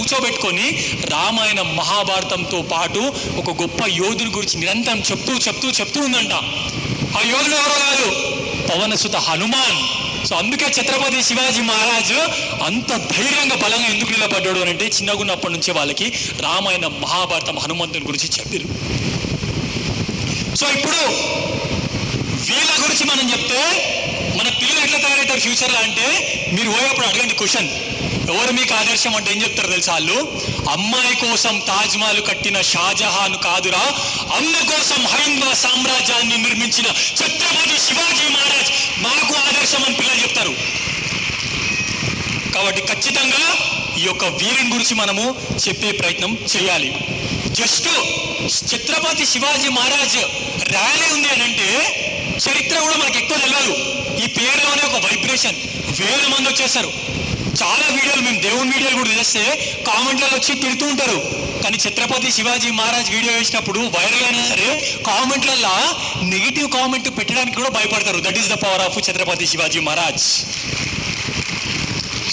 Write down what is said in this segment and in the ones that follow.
కూర్చోబెట్టుకొని రామాయణ మహాభారతంతో పాటు ఒక గొప్ప యోధుని గురించి నిరంతరం చెప్తూ ఉందంట. ఆ యోధుడు ఎవరో కాదు, పవనసుత హనుమాన్. సో అందుకే ఛత్రపతి శివాజీ మహారాజు అంత ధైర్యంగా బలంగా ఎందుకు నిలబడ్డాడు అని అంటే చిన్నగున్నప్పటి నుంచే వాళ్ళకి రామాయణ మహాభారతం హనుమంతుని గురించి చెప్పారు. సో ఇప్పుడు వీళ్ళ గురించి మనం చెప్తే మన పిల్లలు ఎట్లా తయారవుతారు ఫ్యూచర్లో అంటే, మీరు పోయేప్పుడు అడగండి క్వశ్చన్, ఎవరు మీకు ఆదర్శం అంటే ఏం చెప్తారు తెలుసా? వాళ్ళు అమ్మాయి కోసం తాజ్మహల్ కట్టిన షాజహాన్ కాదురా, అమ్మ కోసం హైందవ సామ్రాజ్యాన్ని నిర్మించిన ఛత్రపతి శివాజీ మహారాజ్ మాకు ఆదర్శం అని పిల్లలు చెప్తారు. కాబట్టి ఖచ్చితంగా ఈ యొక్క వీరుని గురించి మనము చెప్పే ప్రయత్నం చేయాలి. జస్ట్ ఛత్రపతి శివాజీ మహారాజ్ ర్యాలీ ఉంది అని అంటే చరిత్ర కూడా మనకు ఎక్కువ తెలియదు. ఈ పేరులోనే ఒక వైబ్రేషన్, వేల మంది వచ్చేస్తారు. చాలా వీడియోలు, మేము దేవుని వీడియోలు కూడా చేస్తే కామెంట్లలో వచ్చి తిడుతూ ఉంటారు. కానీ ఛత్రపతి శివాజీ మహారాజ్ వీడియో వేసినప్పుడు వైరల్ అయినా సరే కామెంట్లలో నెగిటివ్ కామెంట్ పెట్టడానికి కూడా భయపడతారు. That is the power of Chhatrapati Shivaji Maharaj.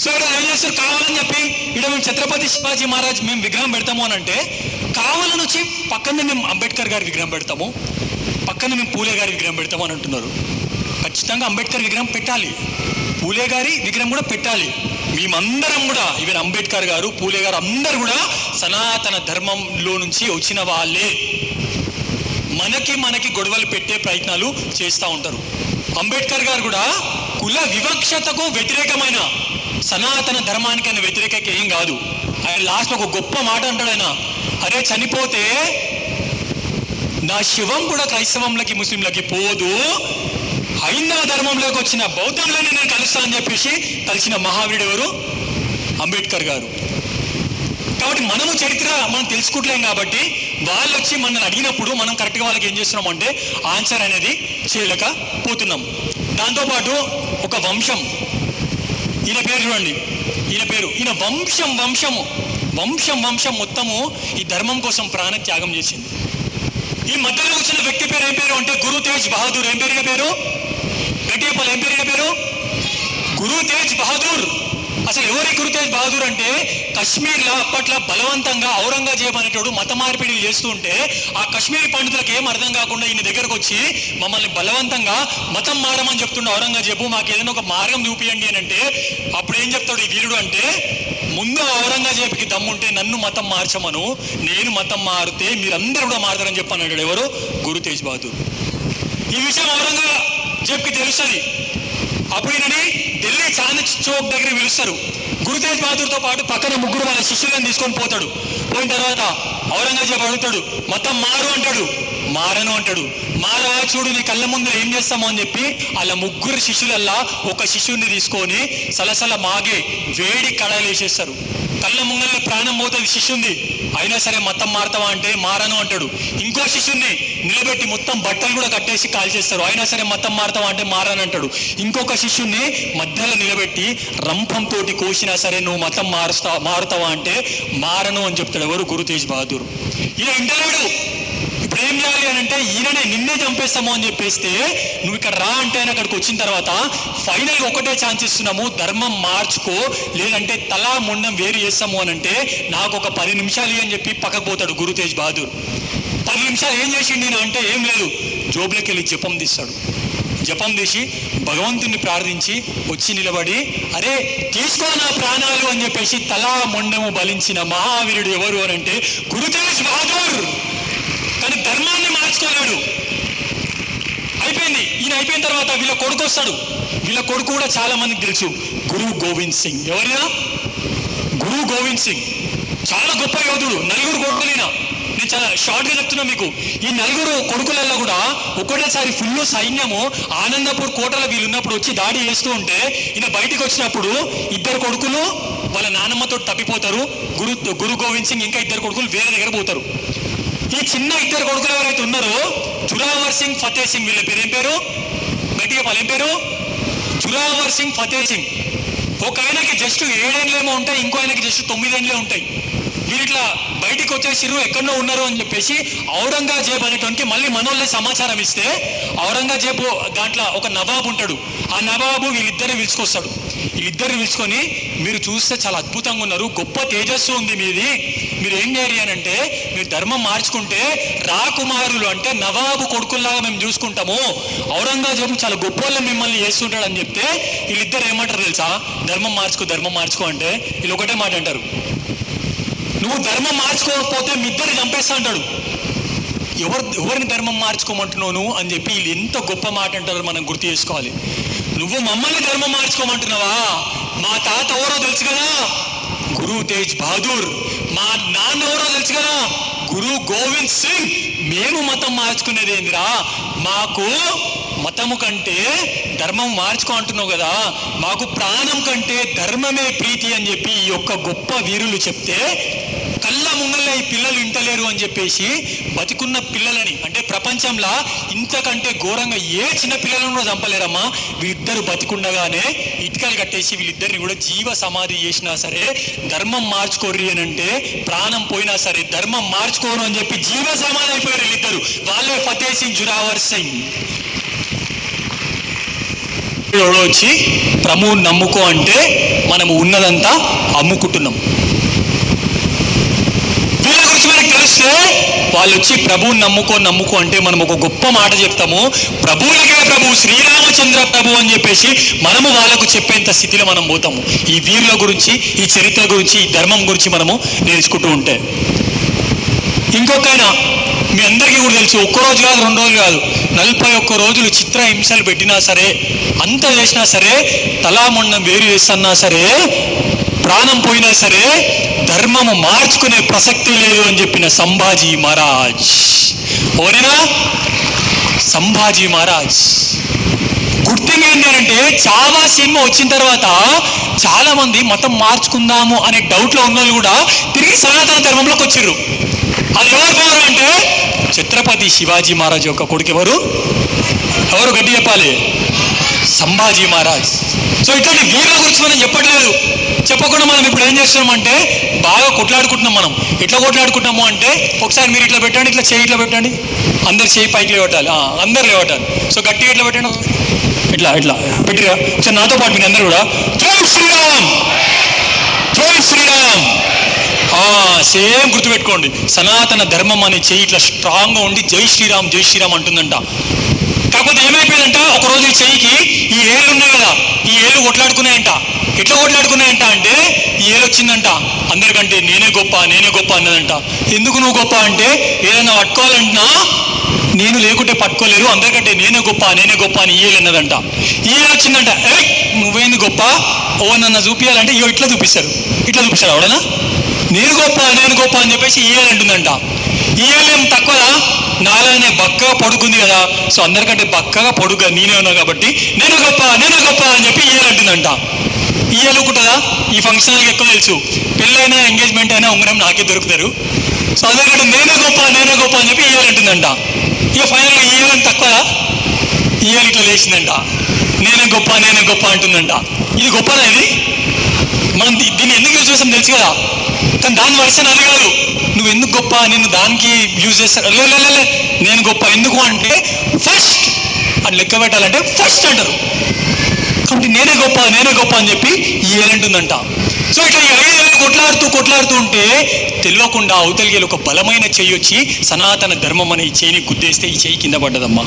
So ఇక్కడ ఏం చేస్తారు, కావాలని చెప్పి ఇక్కడ మేము ఛత్రపతి శివాజీ మహారాజ్ మేము విగ్రహం పెడతాము అని అంటే, కావాలని వచ్చి పక్కన మేము అంబేద్కర్ గారి విగ్రహం పెడతాము, పక్కన మేము పూలే గారి విగ్రహం పెడతాము అని అంటున్నారు. ఖచ్చితంగా అంబేద్కర్ విగ్రహం పెట్టాలి, పూలే గారి విగ్రహం కూడా పెట్టాలి. మేమందరం కూడా, ఈవెన్ అంబేద్కర్ గారు, పూలే గారు అందరూ కూడా సనాతన ధర్మంలో నుంచి వచ్చిన వాళ్ళే. మనకి గొడవలు పెట్టే ప్రయత్నాలు చేస్తూ ఉంటారు. అంబేద్కర్ గారు కూడా కుల వివక్షతకు వ్యతిరేకమైన, సనాతన ధర్మానికి ఆయన వ్యతిరేక ఏం కాదు. ఆయన లాస్ట్ ఒక గొప్ప మాట అంటాడు ఆయన, అరే చనిపోతే నా శివం కూడా క్రైస్తవంలోకి ముస్లింలకి పోదు, హైందవ ధర్మంలోకి వచ్చిన బౌద్ధంలోనే నేను కలుస్తా అని చెప్పేసి కలిసిన మహావీరుడు ఎవరు? అంబేద్కర్ గారు. కాబట్టి మనము చరిత్ర మనం తెలుసుకుంటలేం కాబట్టి వాళ్ళు వచ్చి మనల్ని అడిగినప్పుడు మనం కరెక్ట్గా వాళ్ళకి ఏం చేస్తున్నాం అంటే ఆన్సర్ అనేది చేయలేకపోతున్నాం. దాంతోపాటు ఒక వంశం, ఈయన పేరు చూడండి, ఈయన వంశం మొత్తము ఈ ధర్మం కోసం ప్రాణ త్యాగం చేసింది. ఈ మధ్యలో వచ్చిన వ్యక్తి పేరు ఏం పేరు అంటే గురు తేజ్ బహదూర్. ఏం పేరు పేరు? గట్టిగా ఏం పేరు? గురు తేజ్ బహదూర్. అసలు ఎవరి గురు తేజ్ బహదూర్ అంటే, కశ్మీర్లో అప్పట్లో బలవంతంగా ఔరంగజేబ్ అనేటోడు మత మార్పిడిలు చేస్తూ ఉంటే ఆ కశ్మీరీ పండితులకు ఏం అర్థం కాకుండా ఈయన దగ్గరకు వచ్చి మమ్మల్ని బలవంతంగా మతం మారమని చెప్తుండే ఔరంగజేబు, మాకు ఏదైనా ఒక మార్గం చూపియండి అని అంటే అప్పుడు ఏం చెప్తాడు ఈ వీరుడు అంటే, ముందు ఔరంగజేబుకి దమ్ముంటే నన్ను మతం మార్చమను, నేను మతం మారితే మీరందరూ కూడా మారుతారని చెప్పని అన్నాడు. ఎవరు? గురు తేజ్ బహదూర్. ఈ విషయం ఔరంగజేబుకి తెలుస్తుంది. అప్పుడు ఈయనని ఢిల్లీ చాంద్ చౌక్ దగ్గర పిలుస్తారు. గురు తేజ్ బహదూర్తో పాటు పక్కన ముగ్గురు వాళ్ళ శిష్యులను తీసుకొని పోతాడు. పోయిన తర్వాత ఔరంగజేబు అడుగుతాడు, మతం మారు అంటాడు. మారను అంటాడు. మారవా, చూడు నీ కళ్ళ ముందు ఏం చేస్తామో అని చెప్పి అలా ముగ్గురు శిష్యులల్లా ఒక శిష్యుడిని తీసుకొని సలసల మాగే వేడి కడాయిలు వేసేస్తారు. కళ్ళ ముంగల్లో ప్రాణం పోతుంది శిష్యుంది, అయినా సరే మతం మారతావా అంటే మారను అంటాడు. ఇంకో శిష్యుడిని నిలబెట్టి మొత్తం బట్టలు కూడా కట్టేసి కాల్చేస్తారు, అయినా సరే మతం మారతావా అంటే మారను అంటాడు. ఇంకొక శిష్యుడిని మధ్యలో నిలబెట్టి రంపంతో కోసినా సరే నువ్వు మతం మారుతావా అంటే మారను అని చెప్తాడు. ఎవరు? గురు తేజ్ బహదూర్. ఈయన ఇంటలేడు. ఇప్పుడు ఏం చేయాలి అని అంటే, ఈయననే నిన్నే చంపేస్తాము అని చెప్పేస్తే నువ్వు ఇక్కడ రా అంటే ఆయన అక్కడికి వచ్చిన తర్వాత ఫైనల్గా ఒకటే ఛాన్స్ ఇస్తున్నాము, ధర్మం మార్చుకో లేదంటే తలా ముండం వేరు చేస్తాము అని అంటే నాకు ఒక 10 నిమిషాలు అని చెప్పి పక్కకు పోతాడు గురు తేజ్ బహదూర్. 10 నిమిషాలు ఏం చేసిండు నేను అంటే, ఏం లేదు, జోబులోకి వెళ్ళి జపం తీస్తాడు. జపం తీసి భగవంతుని ప్రార్థించి వచ్చి నిలబడి, అరే తీసుకో నా ప్రాణాలు అని చెప్పేసి తలా మొండము బలించిన మహావీరుడు ఎవరు అని అంటే గురు తేజ్ బహదూర్. కానీ ధర్మాన్ని మార్చుకోలేడు. అయిపోయింది. ఈయన అయిపోయిన తర్వాత వీళ్ళ కొడుకు వస్తాడు. వీళ్ళ కొడుకు కూడా చాలా మందికి తెలుసు, గురు గోవింద్ సింగ్. ఎవరైనా? గురు గోవింద్ సింగ్ చాలా గొప్ప యోధుడు. 4 కొడుకులైనా, నేను చాలా షార్ట్గా చెప్తున్నా మీకు. ఈ 4 కొడుకులలో కూడా ఒకటేసారి ఫుల్ సైన్యము ఆనందపూర్ కోటలో వీళ్ళు ఉన్నప్పుడు వచ్చి దాడి చేస్తూ ఉంటే ఈయన బయటికి వచ్చినప్పుడు 2 కొడుకులు వాళ్ళ నానమ్మతో తప్పిపోతారు. గురు గోవింద్ సింగ్ ఇంకా 2 కొడుకులు వేరే దగ్గర పోతారు. ఈ చిన్న 2 కొడుకులు ఎవరైతే ఉన్నారో, జురావర్ సింగ్, ఫతే సింగ్, వీళ్ళ పేరు ఏం పేరు? గట్టిగా ఏం పేరు? జురావర్ సింగ్, ఫతే సింగ్. ఒక ఆయనకి జస్ట్ 7 ఏళ్ళేమో ఉంటాయి, ఇంకో ఆయనకి జస్ట్ 9 ఏళ్ళే ఉంటాయి. వీరిట్లా బయటికి వచ్చేసిరు, ఎక్కడో ఉన్నారు అని చెప్పేసి ఔరంగజేబ్ అనేటువంటి మళ్ళీ మనోళ్ళే సమాచారం ఇస్తే, ఔరంగజేబు దాంట్లో ఒక నవాబు ఉంటాడు. ఆ నవాబు వీళ్ళిద్దరిని పిలుచుకొస్తాడు. వీళ్ళిద్దరిని పిలుచుకొని, మీరు చూస్తే చాలా అద్భుతంగా ఉన్నారు, గొప్ప తేజస్సు ఉంది మీది, మీరు ఏం చేయాలి అని అంటే మీరు ధర్మం మార్చుకుంటే రాకుమారులు అంటే నవాబు కొడుకుల్లాగా మేము చూసుకుంటాము, ఔరంగజేబు చాలా గొప్ప వాళ్ళు మిమ్మల్ని చేస్తుంటాడు అని చెప్తే వీళ్ళిద్దరు ఏమంటారు తెలుసా? ధర్మం మార్చుకో అంటే వీళ్ళు ఒకటే మాట అంటారు, నువ్వు ధర్మం మార్చుకోకపోతే మీ ఇద్దరు చంపేస్తా అంటాడు. ఎవరిని ధర్మం మార్చుకోమంటున్నావు అని చెప్పి వీళ్ళు ఎంత గొప్ప మాట అంటారో మనం గుర్తు చేసుకోవాలి. నువ్వు మమ్మల్ని ధర్మం మార్చుకోమంటున్నావా? మా తాత ఎవరో తెలుసు కదా, గురు తేజ్ బహదూర్. మా నాన్న ఎవరో తెలుసు కదా, గురు గోవింద్ సింగ్. మేము మతం మార్చుకునేది ఏందిరా? మాకు మతము కంటే ధర్మం మార్చుకో అంటున్నావు కదా, మాకు ప్రాణం కంటే ధర్మమే ప్రీతి అని చెప్పి ఈ యొక్క గొప్ప వీరులు చెప్తే కళ్ళ ముంగల్లో ఈ పిల్లలు ఇంటలేరు అని చెప్పేసి బతికున్న పిల్లలని, అంటే ప్రపంచంలో ఇంతకంటే ఘోరంగా ఏ చిన్న పిల్లలను కూడా చంపలేరమ్మా. వీళ్ళిద్దరు బతికుండగానే ఇటుకలు కట్టేసి వీళ్ళిద్దరిని కూడా జీవ సమాధి చేసినా సరే ధర్మం మార్చుకోర్రి అని అంటే, ప్రాణం పోయినా సరే ధర్మం మార్చుకోను అని చెప్పి జీవ సమాధి అయిపోయారు వీళ్ళిద్దరు. వాళ్ళే ఫతే సింగ్, జురావర్ సింగ్. వచ్చి ప్రభువుని నమ్ముకో అంటే మనము ఉన్నదంతా అమ్ముకుంటున్నాం. వీళ్ళ గురించి మనకు తెలిస్తే వాళ్ళు వచ్చి ప్రభువుని నమ్ముకో అంటే మనం ఒక గొప్ప మాట చెప్తాము, ప్రభువులకే ప్రభు, శ్రీరామచంద్ర ప్రభు అని చెప్పేసి మనము వాళ్ళకు చెప్పేంత స్థితిలో మనం పోతాము. ఈ వీరుల గురించి, ఈ చరిత్ర గురించి, ఈ ధర్మం గురించి మనము నేర్చుకుంటూ ఉంటే. ఇంకొకైనా మీ అందరికీ కూడా తెలుసు, ఒక్కరోజు కాదు 2 రోజులు కాదు, 41 రోజులు చిత్ర హింసలు పెట్టినా సరే, అంత చేసినా సరే, తలామొండం వేరు చేస్తున్నా సరే, ప్రాణం పోయినా సరే ధర్మము మార్చుకునే ప్రసక్తి లేదు అని చెప్పిన సంభాజీ మహారాజ్. ఓనేనా? సంభాజీ మహారాజ్. గుడ్ థింగ్ ఏంటి అంటే చావా సినిమా వచ్చిన తర్వాత చాలా మంది మతం మార్చుకుందాము అనే డౌట్లో ఉన్న వాళ్ళు కూడా తిరిగి సనాతన ధర్మంలోకి వచ్చిర్రు. అది ఎవరు పోరు అంటే ఛత్రపతి శివాజీ మహారాజ్ యొక్క కొడుకు. ఎవరు గట్టి చెప్పాలి? సంభాజీ మహారాజ్. సో ఇట్లాంటి వీరుల గురించి మనం చెప్పట్లేదు. చెప్పకుండా మనం ఇప్పుడు ఏం చేస్తున్నామంటే బాగా కొట్లాడుకుంటున్నాం. మనం ఎట్లా కొట్లాడుకుంటున్నాము అంటే, ఒకసారి మీరు ఇట్లా పెట్టండి, ఇట్లా చేయి ఇట్లా పెట్టండి, అందరు చేయి పైకి లేవటాలి, అందరు లేవటాలి. సో గట్టిగా ఇట్లా పెట్టండి, ఇట్లా పెట్టిరా. సో నాతో పాటు మీరు అందరూ కూడా జై శ్రీరామ్, జై శ్రీరామ్. సేమ్ గుర్తుపెట్టుకోండి, సనాతన ధర్మం అనే చెయ్యి ఇట్లా స్ట్రాంగ్గా ఉండి జై శ్రీరామ్, జై శ్రీరామ్ అంటుందంట. కాకపోతే ఏమైపోయిందంట, ఒకరోజు ఈ చెయ్యికి ఈ ఏళ్ళు ఉన్నాయి కదా, ఈ ఏళ్ళు కొట్లాడుకున్నాయంట. ఎట్లా కొట్లాడుకున్నాయంట అంటే, ఈ ఏళ్ళు వచ్చిందంట, అందరికంటే నేనే గొప్ప అన్నదంట. ఎందుకు నువ్వు గొప్ప అంటే, ఏదైనా పట్టుకోవాలంటున్నా నేను లేకుంటే పట్టుకోలేరు, అందరికంటే నేనే గొప్ప అని ఈ ఏళ్ళు అన్నదంట. ఈ ఏళ్ళు వచ్చిందంట, నువ్వేంది గొప్ప, నన్ను చూపించాలంటే ఇట్లా చూపిస్తాడు అవడనా, నేను గొప్ప అని చెప్పేసి ఈ ఏళ్ళు అంటుందంట. ఈ ఏళ్ళు ఏం తక్కువదా, నాలానే బక్కగా పొడుగుంది కదా, సో అందరికంటే బక్కగా పొడుగా నేనే ఉన్నా కాబట్టి నేను గొప్ప అని చెప్పి ఈ ఏళ్ళు అంటుందంట. ఈ ఏళ్ళుకుంటుందా? ఈ ఫంక్షన్ వాళ్ళకి ఎక్కువ తెలుసు, పెళ్ళైనా ఎంగేజ్మెంట్ అయినా ఉంగరం నాకే దొరుకుతారు. సో అందరికంటే నేనే గొప్ప అని చెప్పి ఈ ఏళ్ళు అంటుందంట. ఇక ఫైనల్గా ఈ ఏళ్ళు తక్కువదా, ఈ ఏళ్ళు ఇట్లా లేచిందంట, నేనే గొప్ప అంటుందంట. ఇది గొప్పదా? ఇది మనం దీన్ని ఎందుకు యూజ్ చేస్తాం తెలుసు కదా, కానీ దాని వర్షన్ అది కాదు. నువ్వు ఎందుకు గొప్ప, నేను దానికి యూజ్ చేస్తాను, లే నేను గొప్ప ఎందుకు అంటే ఫస్ట్ అని లెక్క పెట్టాలంటే ఫస్ట్ అంటారు. కాబట్టి నేనే గొప్ప అని చెప్పి ఈ ఏలంటుందంట. సో ఇట్లా ఈ 5 ఏళ్ళు కొట్లాడుతూ ఉంటే తెలియకుండా అవతలికి ఒక బలమైన చెయ్యి వచ్చి సనాతన ధర్మం అనే ఈ చెయ్యిని గుద్దేస్తే ఈ చెయ్యి కింద పడ్డదమ్మా.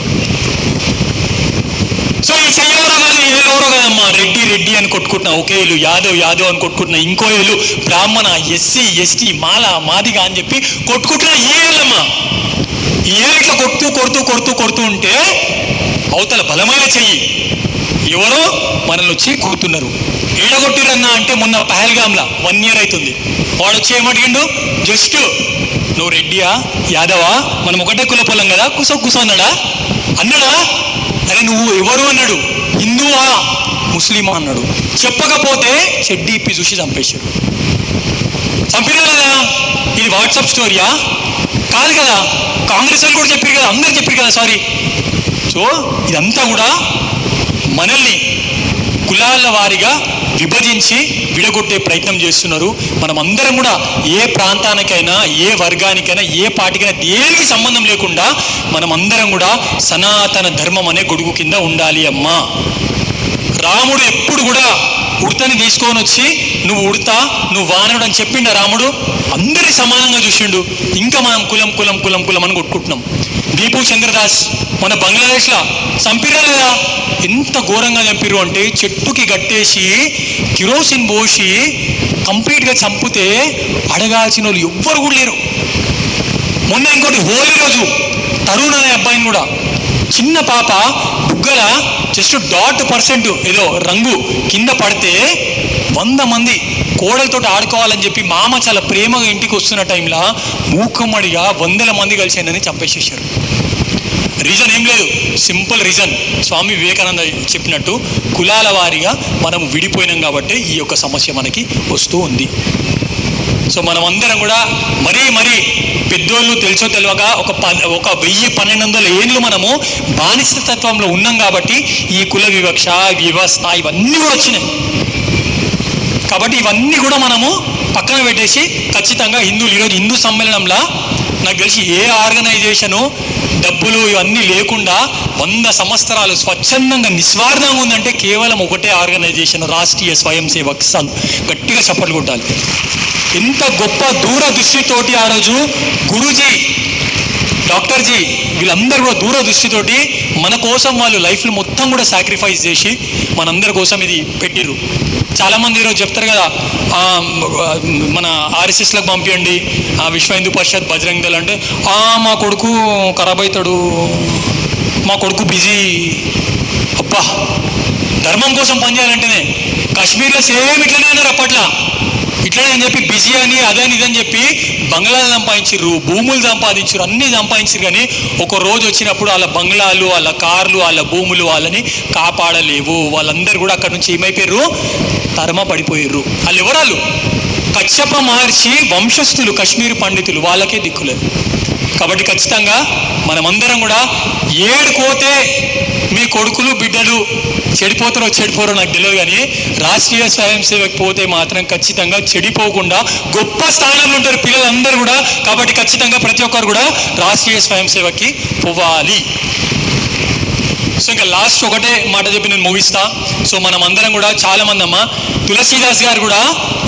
సో ఈ చెయ్యి ఎవరో కాదు, ఈ ఏళ్ళు ఎవరో కదమ్మా, రెడ్డి అని కొట్టుకుంటున్నా ఒకే ఏళ్ళు, యాదవ్ అని కొట్టుకుంటున్నా ఇంకో ఏళ్ళు, బ్రాహ్మణ, ఎస్సీ ఎస్టీ, మాల మాదిగా అని చెప్పి కొట్టుకుంటున్నా ఈ ఏళ్ళమ్మా. ఈ ఏళ్ళు ఇట్లా కొడుతూ ఉంటే అవతల బలమైన చెయ్యి ఎవరో మనల్ని వచ్చి కూతున్నారు. ఏడగొట్టిరన్నా అంటే మొన్న పహల్గామ్లా 1 year అవుతుంది. వాడు వచ్చి ఏమడిగిండు, జస్ట్ నువ్వు రెడ్డియా యాదవా, మనం ఒకటే కుల పొలం కదా, కుసో అన్నాడా? అరే నువ్వు ఎవరు అన్నాడు, హిందువా ముస్లిమా అన్నాడు. చెప్పకపోతే చెడ్డీ ఇప్పి చూసి చంపేశారు. చంపినా కదా, ఇది వాట్సాప్ స్టోరీయా కాదు కదా, కాంగ్రెస్ వాళ్ళు కూడా చెప్పారు కదా, అందరు చెప్పారు కదా, సారీ. సో ఇదంతా కూడా మనల్ని కులాల వారిగా విభజించి విడగొట్టే ప్రయత్నం చేస్తున్నారు. మనం అందరం కూడా ఏ ప్రాంతానికైనా, ఏ వర్గానికైనా, ఏ పార్టీకైనా దేనికి సంబంధం లేకుండా మనం అందరం కూడా సనాతన ధర్మం అనే గొడుగు కింద ఉండాలి అమ్మా. రాముడు ఎప్పుడు కూడా ఉడతని తీసుకొని వచ్చి నువ్వు ఉడతా, నువ్వు వానరుడు అని చెప్పిండ రాముడు. అందరినీ సమానంగా చూసిండు. ఇంకా మనం కులం కులం కులం కులం అని కొట్టుకుంటున్నాం. దీపు చంద్రదాస్ మన బంగ్లాదేశ్లో చంపిరా లేదా? ఎంత ఘోరంగా చంపిరు అంటే చెట్టుకి గట్టేసి కిరోసిన్ పోసి కంప్లీట్గా చంపితే అడగాల్సిన వాళ్ళు ఎవ్వరు కూడా లేరు. మొన్న ఇంకోటి హోలీ రోజు తరుణ్ అనే అబ్బాయిని కూడా, చిన్న పాప బుగ్గల జస్ట్ .% ఏదో రంగు కింద పడితే 100 మంది కోడలతో ఆడుకోవాలని చెప్పి మామ చాలా ప్రేమగా ఇంటికి వస్తున్న టైంలో మూకమ్మడిగా 100 మంది కలిసిందని చంపేసేసారు. రీజన్ ఏం లేదు, సింపుల్ రీజన్. స్వామి వివేకానంద చెప్పినట్టు కులాల వారీగా మనం విడిపోయినాం కాబట్టి ఈ యొక్క సమస్య మనకి వస్తూ ఉంది. సో మనం అందరం కూడా మరీ పెద్దోళ్ళు తెలుసో తెలియక ఒక 1000-1200 ఏళ్ళు మనము బానిసతత్వంలో ఉన్నాం కాబట్టి ఈ కుల వివక్ష, వ్యవస్థ ఇవన్నీ కూడా వచ్చినాయి. కాబట్టి ఇవన్నీ కూడా మనము పక్కన పెట్టేసి ఖచ్చితంగా హిందువులు ఈరోజు హిందూ సమ్మేళనంలో నాకు తెలిసి ఏ ఆర్గనైజేషను డబ్బులు ఇవన్నీ లేకుండా 100 సంవత్సరాలు స్వచ్ఛందంగా నిస్వార్థంగా ఉందంటే కేవలం ఒకటే ఆర్గనైజేషన్, రాష్ట్రీయ స్వయం సేవక్ సంఘ్. గట్టిగా చప్పట్లు కొట్టాలి. ఎంత గొప్ప దూరదృష్టితోటి ఆ రోజు గురూజీ, డాక్టర్జీ వీళ్ళందరూ కూడా దూరదృష్టితోటి మన కోసం వాళ్ళు లైఫ్లో మొత్తం కూడా సాక్రిఫైస్ చేసి మనందరి కోసం ఇది పెట్టిర్రు. చాలామంది ఈరోజు చెప్తారు కదా, మన ఆర్ఎస్ఎస్లకు పంపించండి, విశ్వ హిందూ పరిషత్, బజరంగ్ దళ్ అంటే మా కొడుకు ఖరాబ్ అవుతాడు, మా కొడుకు బిజీ. అబ్బా, ధర్మం కోసం పనిచేయాలంటేనే కాశ్మీర్లో సేమ్ ఇట్లనే అన్నారు అప్పట్లో. ఇట్లనే అని చెప్పి బిజీ అని అదని ఇదని చెప్పి బంగ్లాలు సంపాదించారు, భూములు సంపాదించారు, అన్నీ సంపాదించారు. కానీ ఒక రోజు వచ్చినప్పుడు వాళ్ళ బంగ్లాలు, వాళ్ళ కార్లు, వాళ్ళ భూములు వాళ్ళని కాపాడలేవు. వాళ్ళందరూ కూడా అక్కడ నుంచి ఏమైపోయారు, తరమ పడిపోయారు. వాళ్ళు ఎవరాలు? కచ్చప్ప మహర్షి వంశస్థులు, కాశ్మీర్ పండితులు, వాళ్ళకే దిక్కులేదు. కాబట్టి ఖచ్చితంగా మనమందరం కూడా ఏడుకోతే మీ కొడుకులు బిడ్డలు చెడిపోరో నాకు తెలియదు, కానీ రాష్ట్రీయ స్వయం సేవకు పోతే మాత్రం ఖచ్చితంగా చెడిపోకుండా గొప్ప స్థానంలో ఉంటారు పిల్లలందరూ కూడా. కాబట్టి ఖచ్చితంగా ప్రతి ఒక్కరు కూడా రాష్ట్రీయ స్వయం సేవకి పోవాలి. సో ఇంకా లాస్ట్ ఒకటే మాట చెప్పి నేను ముగిస్తా. సో మనం అందరం కూడా చాలామంది అమ్మ తులసీదాస్ గారు కూడా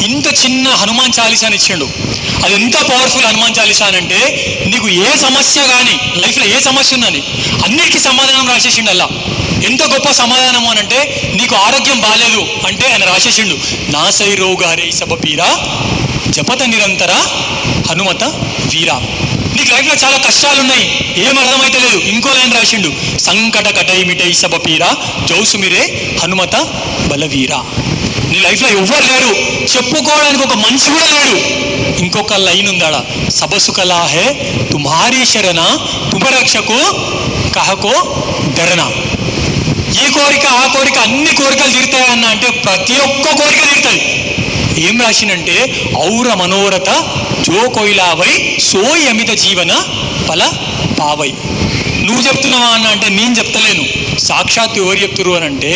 ఇంత చిన్న హనుమాన్ చాలీసాని ఇచ్చిండు. అది ఎంత పవర్ఫుల్ హనుమాన్ చాలీసా అంటే, నీకు ఏ సమస్య కానీ లైఫ్లో ఏ సమస్య ఉన్నది అన్నిటికీ సమాధానం రాసేసిండు. అలా ఎంత గొప్ప సమాధానం అని అంటే, నీకు ఆరోగ్యం బాగాలేదు అంటే ఆయన రాసేసిండు, నా సై రోగారే సబపీరా జపత నిరంతర హనుమత వీరా. నీకు లైఫ్లో చాలా కష్టాలు ఉన్నాయి, ఏం అర్థమైతే లేదు, ఇంకో లైన్ రాసిండు, సంకట కటై మిటై సబపీరా జౌసుమిరే హనుమత బలవీరా. నీ లైఫ్లో ఎవ్వరు లేరు, చెప్పుకోవడానికి ఒక మనిషి కూడా లేడు. ఇంకొక లైన్ ఉందాడ, సబసుకలా హే తుమ్హారీ శరణ తుమరక్షకు కహకో ధరణ. ఈ కోరిక ఆ కోరిక అన్ని కోరికలు తీరుతాయన్న అంటే ప్రతి ఒక్క కోరిక తీరుతాయి. ఏం రాసిందంటే, ఔర మనోరథ జో కొయిలావై సోయి అమిత జీవన ఫల పావై. నువ్వు చెప్తున్నావా అన్న అంటే నేను చెప్తలేను, సాక్షాత్ ఎవరు చెప్తురు అని అంటే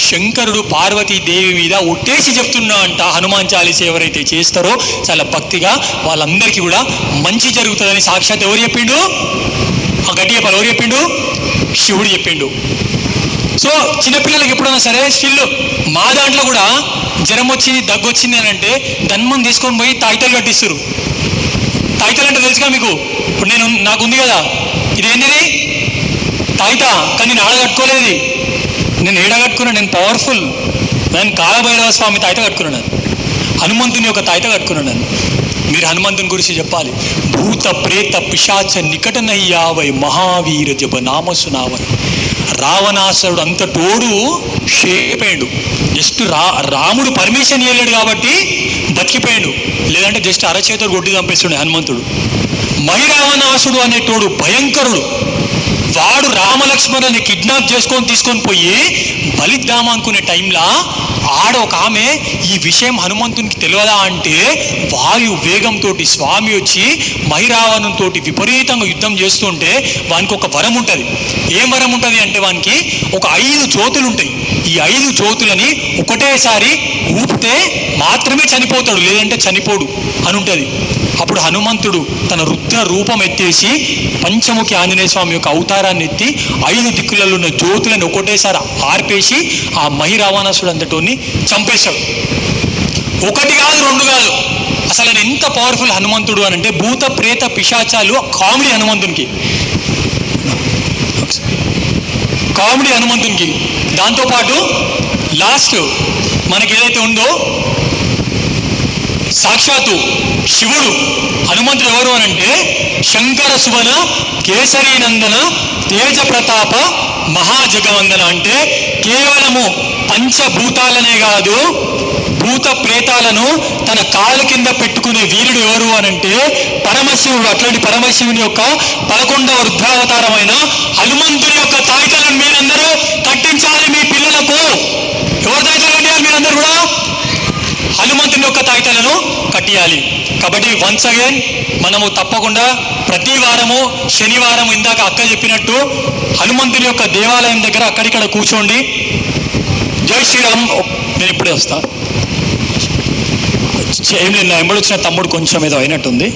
శంకరుడు పార్వతీదేవి మీద ఒట్టేసి చెప్తున్నా అంట. హనుమాన్ చాలీస ఎవరైతే చేస్తారో చాలా భక్తిగా వాళ్ళందరికీ కూడా మంచి జరుగుతుందని సాక్షాత్ ఎవరు చెప్పిండు? గట్టి చెప్పాలి, ఎవరు చెప్పిండు? శివుడు చెప్పిండు. సో చిన్నపిల్లలకి ఎప్పుడైనా సరే స్టిల్ మా దాంట్లో కూడా జ్వరం వచ్చింది, దగ్గు వచ్చింది అని అంటే ధన్మం తీసుకొని పోయి తాయితలు కట్టిస్తారు. తాయితలు అంటే తెలుసుగా మీకు? ఇప్పుడు నాకు ఉంది కదా, ఇదేంటిది తాయిత, కానీ నేను ఆడగట్టుకోలేదు. నేను ఏడగట్టుకున్నాను, నేను పవర్ఫుల్. నేను కాలభైరవ స్వామి తాయిత కట్టుకున్నాను, హనుమంతుని యొక్క తాయిత కట్టుకున్నాను. మీరు హనుమంతుని గురించి చెప్పాలి. భూత ప్రేత పిశాచ నికటనయ్యావై మహావీర జప నామసునావై. రావణాసురుడు అంత తోడు షేపోయాడు. జస్ట్ రాముడు పర్మిషన్ ఇవ్వలేడు కాబట్టి బతికిపోయాడు, లేదంటే జస్ట్ అరచేతులు కొట్టి చంపేస్తుండే హనుమంతుడు. మైరావణాసుడు అనేటోడు భయంకరుడు. వాడు రామలక్ష్మణుని కిడ్నాప్ తీసుకొని పోయి బలిద్దామా అనుకునే టైంలో ఆడ ఒక ఆమె ఈ విషయం హనుమంతునికి తెలియదా అంటే వాయు వేగంతో స్వామి వచ్చి మైరావణంతో విపరీతంగా యుద్ధం చేస్తుంటే వానికి ఒక వరం ఉంటుంది. ఏం వరం ఉంటుంది అంటే వానికి ఒక 5 జ్యోతులు ఉంటాయి. ఈ 5 జ్యోతులని ఒకటేసారి ఊపితే మాత్రమే చనిపోతాడు, లేదంటే చనిపోడు అని ఉంటుంది. అప్పుడు హనుమంతుడు తన రుద్ర రూపం ఎత్తేసి పంచముఖి ఆంజనేయ స్వామి యొక్క అవతారాన్ని ఎత్తి 5 దిక్కులలో ఉన్న జ్యోతులను ఒకటేసారి ఆర్పేసి ఆ మహిరావణాసుడు అంతటోని చంపేశాడు. 1 కాదు 2 కాదు, అసలు ఆయన ఎంత పవర్ఫుల్ హనుమంతుడు అని అంటే భూత ప్రేత పిశాచాలు కామెడీ హనుమంతునికి, కామెడీ హనుమంతునికి. దాంతోపాటు లాస్ట్ మనకి ఏదైతే ఉందో సాక్షాత్తు శివుడు హనుమంతుడు ఎవరు అని అంటే శంకర సువన కేసరీ నందన తేజ ప్రతాప మహాజగవందన, అంటే కేవలము పంచభూతాలనే కాదు భూత ప్రేతాలను తన కాళ్ళ కింద పెట్టుకునే వీరుడు ఎవరు అని అంటే పరమశివుడు. అట్లాంటి పరమశివుని యొక్క 11వ రుద్రావతారమైన హనుమంతుని యొక్క తాయితలను మీరందరూ కట్టించాలి మీ పిల్లలకు. ఎవరి తాయితలు కట్టియాలి? మీరందరూ కూడా హనుమంతుని యొక్క తాయితలను కట్టియాలి. కాబట్టి వన్స్ అగైన్ మనము తప్పకుండా ప్రతి వారము శనివారం ఇందాక అక్క చెప్పినట్టు హనుమంతుని యొక్క దేవాలయం దగ్గర అక్కడిక్కడ కూర్చోండి. జై శ్రీరామ్. నేను ఇప్పుడే వస్తాను. ఏం లేదు, నా వెంబడి వచ్చిన తమ్ముడు కొంచెం ఏదో అయినట్టుంది.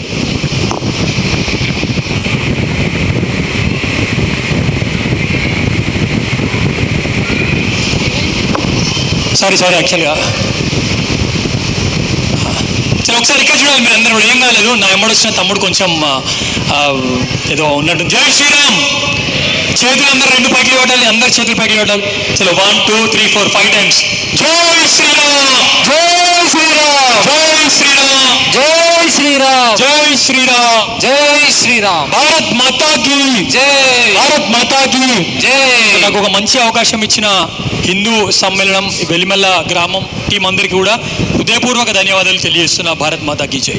సారీ యాక్చువల్గా సరే ఒకసారి ఇక్కడ చూడాలి మీరు అందరూ. ఏం కాలేదు, నా వెంబడి వచ్చిన తమ్ముడు కొంచెం ఏదో ఉన్నట్టు. జై శ్రీరామ్. చేతులు అందరూ 2 పైకి కొట్టాలి, అందరు చేతులు పైకి కొట్టాలి. చలో 1 2 3 4 5 టైమ్స్. జై శ్రీరామ్, జై శ్రీరామ్, జై శ్రీరామ్, జై శ్రీరామ్, జై శ్రీరామ్, జై శ్రీరామ్. భారత్ మాతా కీ జై, భారత్ మాతా కీ జై. నాకు ఒక మంచి అవకాశం ఇచ్చిన హిందూ సమ్మేళనం వెలిమల్ల గ్రామం టీం అందరికీ కూడా హృదయపూర్వక ధన్యవాదాలు తెలియజేస్తున్నా. భారత్ మాతా కీ జై.